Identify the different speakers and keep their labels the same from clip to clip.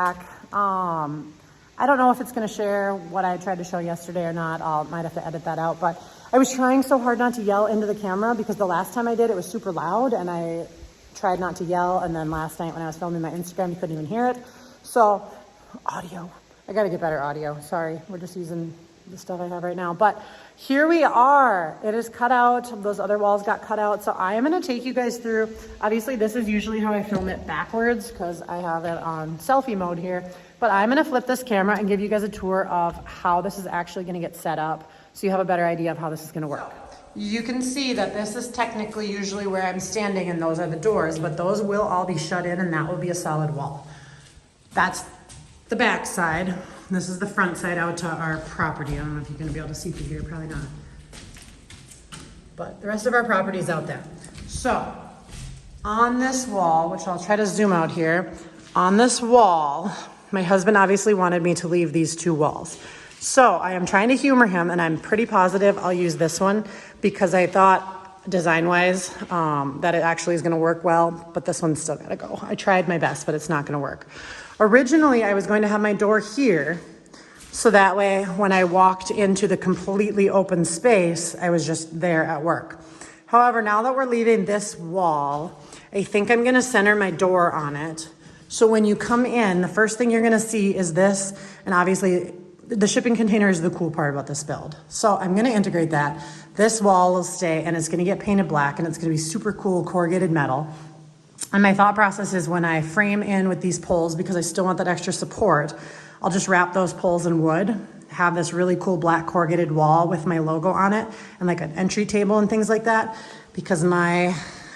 Speaker 1: back. I don't know if it's gonna share what I tried to show yesterday or not. Might have to edit that out, but I was trying so hard not to yell into the camera because the last time I did, it was super loud and I tried not to yell. And then last night when I was filming my Instagram, you couldn't even hear it. So audio, I gotta get better audio. Sorry, we're just using the stuff I have right now. But here we are. It is cut out. Those other walls got cut out. So I am gonna take you guys through. Obviously, this is usually how I film it backwards because I have it on selfie mode here. But I'm gonna flip this camera and give you guys a tour of how this is actually gonna get set up so you have a better idea of how this is gonna work. You can see that this is technically usually where I'm standing and those are the doors, but those will all be shut in and that will be a solid wall. That's the back side. This is the front side out to our property. I don't know if you're gonna be able to see through here, probably not. But the rest of our property is out there. So on this wall, which I'll try to zoom out here, on this wall, my husband obviously wanted me to leave these two walls. So I am trying to humor him and I'm pretty positive I'll use this one because I thought design-wise that it actually is gonna work well, but this one's still gotta go. I tried my best, but it's not gonna work. Originally, I was going to have my door here so that way when I walked into the completely open space, I was just there at work. However, now that we're leaving this wall, I think I'm gonna center my door on it. So when you come in, the first thing you're gonna see is this, and obviously the shipping container is the cool part about this build. So I'm gonna integrate that. This wall will stay and it's gonna get painted black and it's gonna be super cool corrugated metal. And my thought process is when I frame in with these poles, because I still want that extra support, I'll just wrap those poles in wood, have this really cool black corrugated wall with my logo on it and like an entry table and things like that, because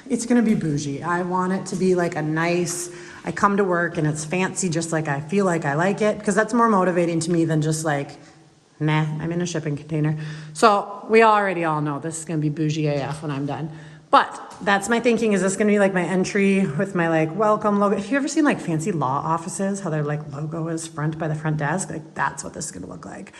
Speaker 1: it's gonna be bougie. I want it to be like a nice, I come to work and it's fancy just like I feel like I like it, because that's more motivating to me than just like, meh, I'm in a shipping container. So we already all know this is gonna be bougie AF when I'm done. But that's my thinking. Is this gonna be like my entry with my like welcome logo? Have you ever seen like fancy law offices, how their like logo is front by the front desk? Like that's what this is gonna look like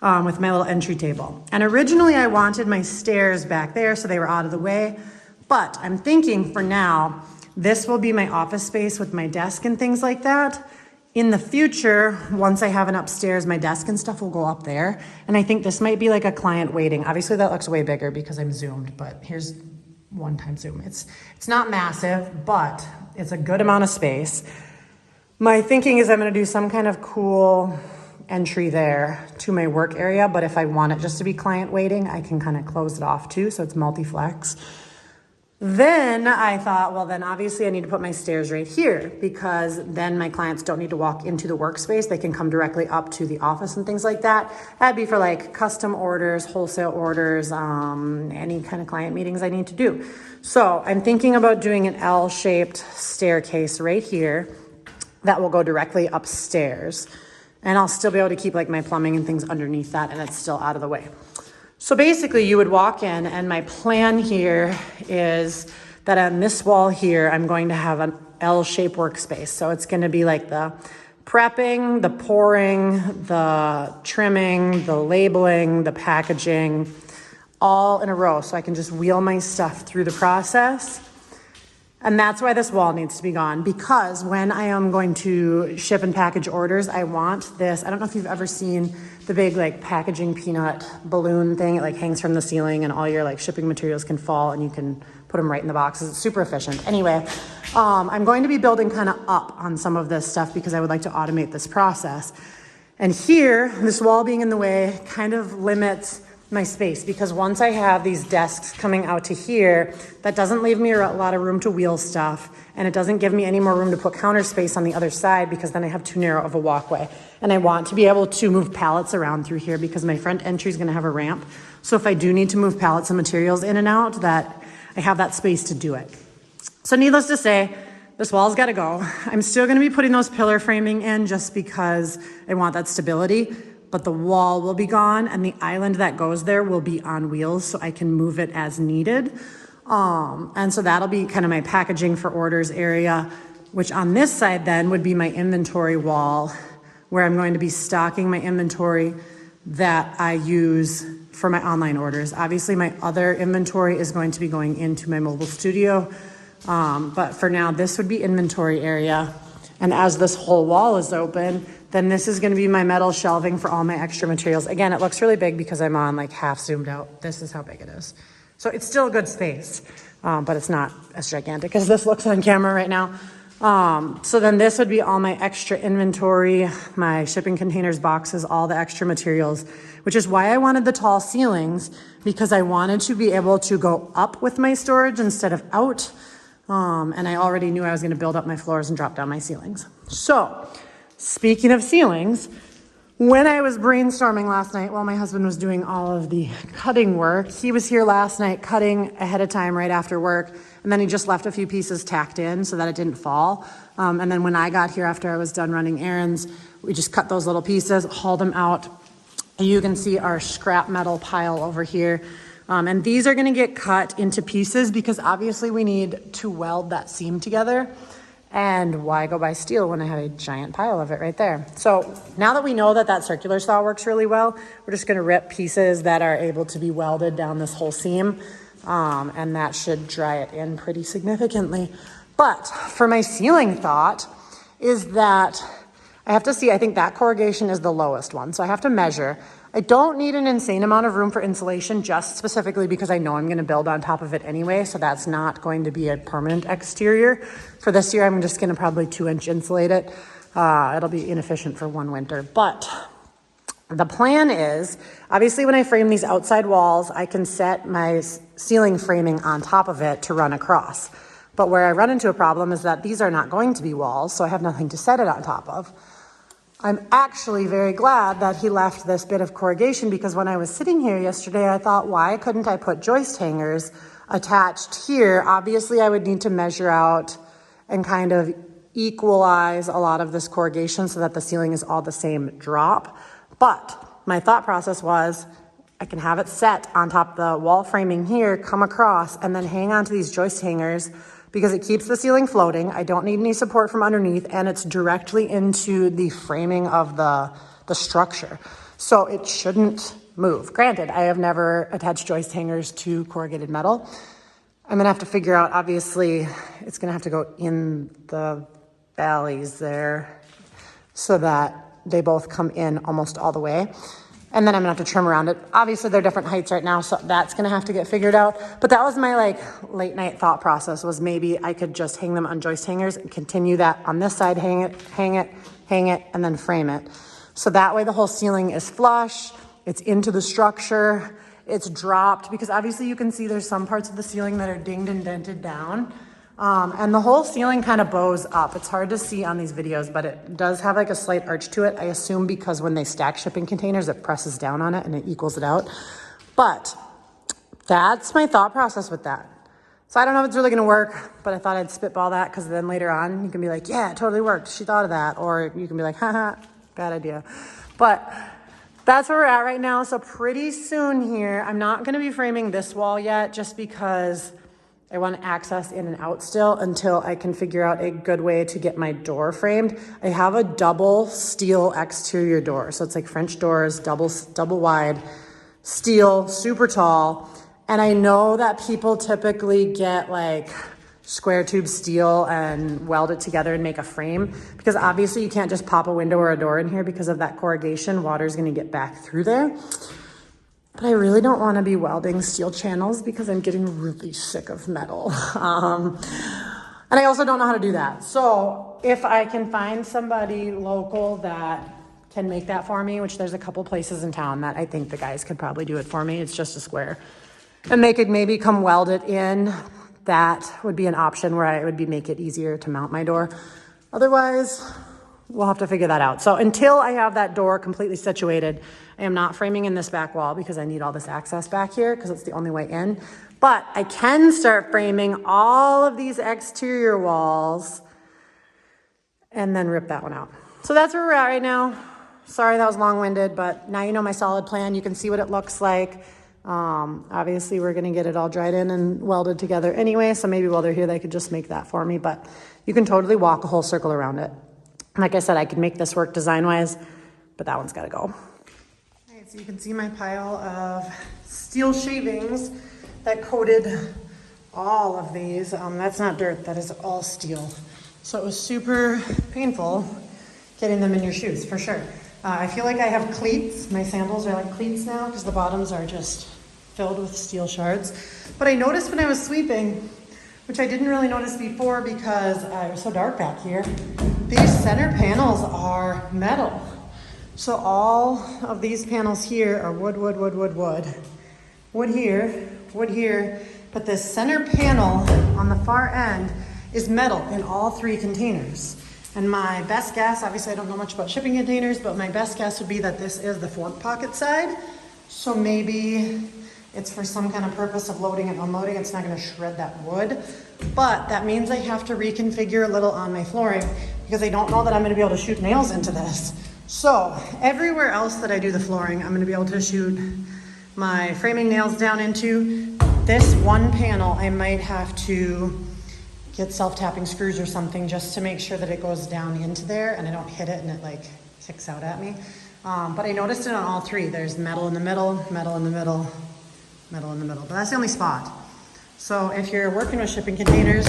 Speaker 1: with my little entry table. And originally I wanted my stairs back there so they were out of the way. But I'm thinking for now, this will be my office space with my desk and things like that. In the future, once I have an upstairs, my desk and stuff will go up there. And I think this might be like a client waiting. Obviously that looks way bigger because I'm zoomed, but here's one-time zoom. It's not massive, but it's a good amount of space. My thinking is I'm gonna do some kind of cool entry there to my work area, but if I want it just to be client waiting, I can kind of close it off too, so it's multi-flex. Then I thought, well, then obviously I need to put my stairs right here because then my clients don't need to walk into the workspace. They can come directly up to the office and things like that. That'd be for like custom orders, wholesale orders, any kind of client meetings I need to do. So I'm thinking about doing an L-shaped staircase right here that will go directly upstairs. And I'll still be able to keep like my plumbing and things underneath that and it's still out of the way. So basically you would walk in and my plan here is that on this wall here, I'm going to have an L-shaped workspace. So it's going to be like the prepping, the pouring, the trimming, the labeling, the packaging, all in a row. So I can just wheel my stuff through the process. And that's why this wall needs to be gone, because when I am going to ship and package orders, I want this. I don't know if you've ever seen the big like packaging peanut balloon thing. It like hangs from the ceiling and all your like shipping materials can fall and you can put them right in the boxes. It's super efficient. Anyway, I'm going to be building kind of up on some of this stuff because I would like to automate this process. And here, this wall being in the way kind of limits my space, because once I have these desks coming out to here, that doesn't leave me a lot of room to wheel stuff, and it doesn't give me any more room to put counter space on the other side because then I have too narrow of a walkway. And I want to be able to move pallets around through here because my front entry is going to have a ramp. So if I do need to move pallets and materials in and out, that I have that space to do it. So needless to say, this wall's got to go. I'm still going to be putting those pillar framing in just because I want that stability. But the wall will be gone and the island that goes there will be on wheels so I can move it as needed. And so that'll be kind of my packaging for orders area, which on this side then would be my inventory wall where I'm going to be stocking my inventory that I use for my online orders. Obviously my other inventory is going to be going into my mobile studio. But for now, this would be inventory area. And as this whole wall is open, then this is gonna be my metal shelving for all my extra materials. Again, it looks really big because I'm on like half zoomed out. This is how big it is. So it's still a good space, but it's not as gigantic as this looks on camera right now. So then this would be all my extra inventory, my shipping containers, boxes, all the extra materials, which is why I wanted the tall ceilings, because I wanted to be able to go up with my storage instead of out. And I already knew I was going to build up my floors and drop down my ceilings. So speaking of ceilings, when I was brainstorming last night while my husband was doing all of the cutting work, he was here last night cutting ahead of time right after work. And then he just left a few pieces tacked in so that it didn't fall. And then when I got here after I was done running errands, we just cut those little pieces, hauled them out. And you can see our scrap metal pile over here. And these are gonna get cut into pieces because obviously we need to weld that seam together. And why go buy steel when I have a giant pile of it right there? So now that we know that that circular saw works really well, we're just gonna rip pieces that are able to be welded down this whole seam. And that should dry it in pretty significantly. But for my ceiling thought is that I have to see, I think that corrugation is the lowest one. So I have to measure. I don't need an insane amount of room for insulation, just specifically because I know I'm gonna build on top of it anyway. So that's not going to be a permanent exterior. For this year, I'm just gonna probably 2-inch insulate it. It'll be inefficient for one winter. But the plan is, obviously when I frame these outside walls, I can set my ceiling framing on top of it to run across. But where I run into a problem is that these are not going to be walls, so I have nothing to set it on top of. I'm actually very glad that he left this bit of corrugation, because when I was sitting here yesterday, I thought, why couldn't I put joist hangers attached here? Obviously, I would need to measure out and kind of equalize a lot of this corrugation so that the ceiling is all the same drop. But my thought process was, I can have it set on top of the wall framing here, come across, and then hang on to these joist hangers because it keeps the ceiling floating. I don't need any support from underneath, and it's directly into the framing of the structure. So it shouldn't move. Granted, I have never attached joist hangers to corrugated metal. I'm gonna have to figure out, obviously, it's gonna have to go in the valleys there so that they both come in almost all the way. And then I'm gonna have to trim around it. Obviously they're different heights right now, so that's gonna have to get figured out. But that was my like late night thought process, was maybe I could just hang them on joist hangers and continue that on this side, hang it, and then frame it. So that way the whole ceiling is flush, it's into the structure, it's dropped, because obviously you can see there's some parts of the ceiling that are dinged and dented down. And the whole ceiling kind of bows up. It's hard to see on these videos, but it does have like a slight arch to it. I assume because when they stack shipping containers, it presses down on it and it equals it out. But that's my thought process with that. So I don't know if it's really gonna work, but I thought I'd spitball that, because then later on you can be like, yeah, it totally worked. She thought of that. Or you can be like, haha, bad idea. But that's where we're at right now. So pretty soon here, I'm not gonna be framing this wall yet, just because I want access in and out still until I can figure out a good way to get my door framed. I have a double steel exterior door. So it's like French doors, double wide, steel, super tall. And I know that people typically get like square tube steel and weld it together and make a frame, because obviously you can't just pop a window or a door in here because of that corrugation. Water is gonna get back through there. But I really don't want to be welding steel channels because I'm getting really sick of metal. And I also don't know how to do that. So if I can find somebody local that can make that for me, which there's a couple places in town that I think the guys could probably do it for me. It's just a square. And they could maybe come weld it in. That would be an option where I would make it easier to mount my door. Otherwise, we'll have to figure that out. So until I have that door completely situated, I am not framing in this back wall because I need all this access back here because it's the only way in. But I can start framing all of these exterior walls and then rip that one out. So that's where we're at right now. Sorry that was long-winded, but now you know my solid plan. You can see what it looks like. Obviously we're gonna get it all dried in and welded together anyway, so maybe while they're here they could just make that for me, but you can totally walk a whole circle around it. Like I said, I could make this work design-wise, but that one's gotta go. All right, so you can see my pile of steel shavings that coated all of these. That's not dirt, that is all steel. So it was super painful getting them in your shoes, for sure. I feel like I have cleats. My sandals are like cleats now because the bottoms are just filled with steel shards. But I noticed when I was sweeping, which I didn't really notice before because it was so dark back here, these center panels are metal. So all of these panels here are wood. Wood here. But this center panel on the far end is metal in all three containers. And my best guess, obviously I don't know much about shipping containers, but my best guess would be that this is the fork pocket side. So maybe it's for some kind of purpose of loading and unloading. It's not gonna shred that wood. But that means I have to reconfigure a little on my flooring because I don't know that I'm gonna be able to shoot nails into this. So everywhere else that I do the flooring, I'm gonna be able to shoot my framing nails down into. This one panel, I might have to get self-tapping screws or something just to make sure that it goes down into there and I don't hit it and it like kicks out at me. But I noticed it on all three. There's metal in the middle, metal in the middle, metal in the middle. But that's the only spot. So if you're working with shipping containers,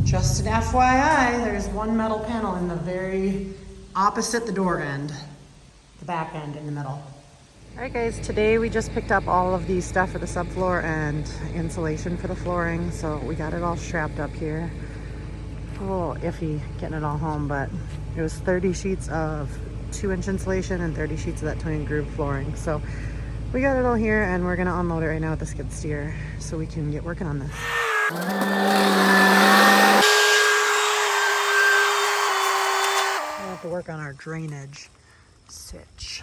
Speaker 1: just an FYI, there's one metal panel in the very opposite the door end, the back end in the middle. All right guys, today we just picked up all of the stuff for the subfloor and insulation for the flooring. So we got it all strapped up here. A little iffy getting it all home, but it was 30 sheets of 2-inch insulation and 30 sheets of that twin groove flooring. So we got it all here and we're gonna unload it right now with the skid steer so we can get working on this. We'll have to work on our drainage sitch,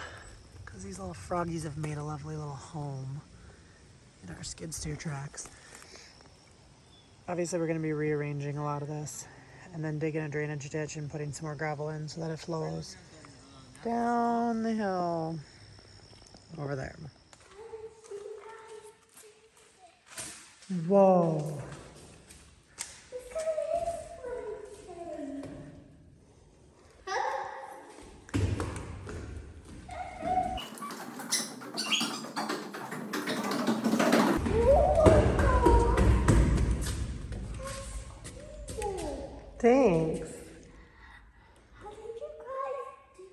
Speaker 1: because these little froggies have made a lovely little home in our skid steer tracks. Obviously we're going to be rearranging a lot of this and then digging a drainage ditch and putting some more gravel in so that it flows down the hill over there. Whoa. Thanks.
Speaker 2: How did you guys do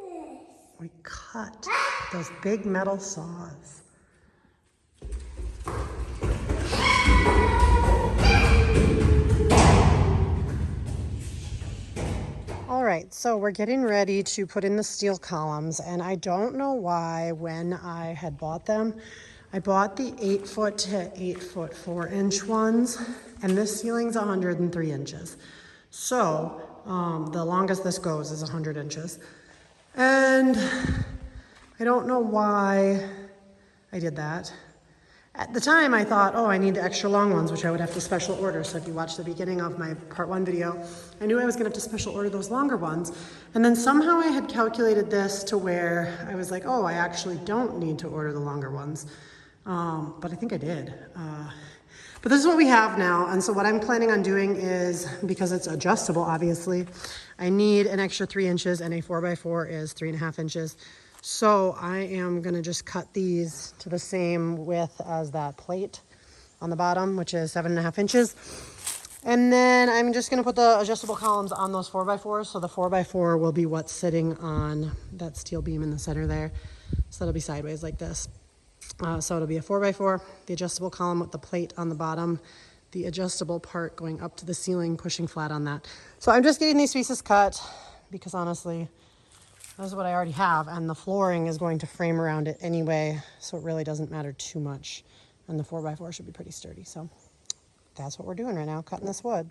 Speaker 2: this?
Speaker 1: We cut those big metal saws. All right, so we're getting ready to put in the steel columns, and I don't know why when I had bought them, I bought the 8-foot to 8-foot 4-inch ones, and this ceiling's 103 inches. So the longest this goes is 100 inches. And I don't know why I did that. At the time I thought, oh, I need the extra long ones, which I would have to special order. So if you watch the beginning of my part 1 video, I knew I was gonna have to special order those longer ones. And then somehow I had calculated this to where I was like, oh, I actually don't need to order the longer ones. But I think I did. But this is what we have now, and so what I'm planning on doing is, because it's adjustable, obviously, I need an extra 3 inches, and a 4x4 is 3.5 inches. So I am gonna just cut these to the same width as that plate on the bottom, which is 7.5 inches. And then I'm just gonna put the adjustable columns on those 4x4s, so the 4x4 will be what's sitting on that steel beam in the center there. So it'll be sideways like this. So it'll be a 4x4, the adjustable column with the plate on the bottom, the adjustable part going up to the ceiling, pushing flat on that. So I'm just getting these pieces cut because honestly, this is what I already have, and the flooring is going to frame around it anyway, so it really doesn't matter too much. And the 4x4 should be pretty sturdy. So that's what we're doing right now, cutting this wood.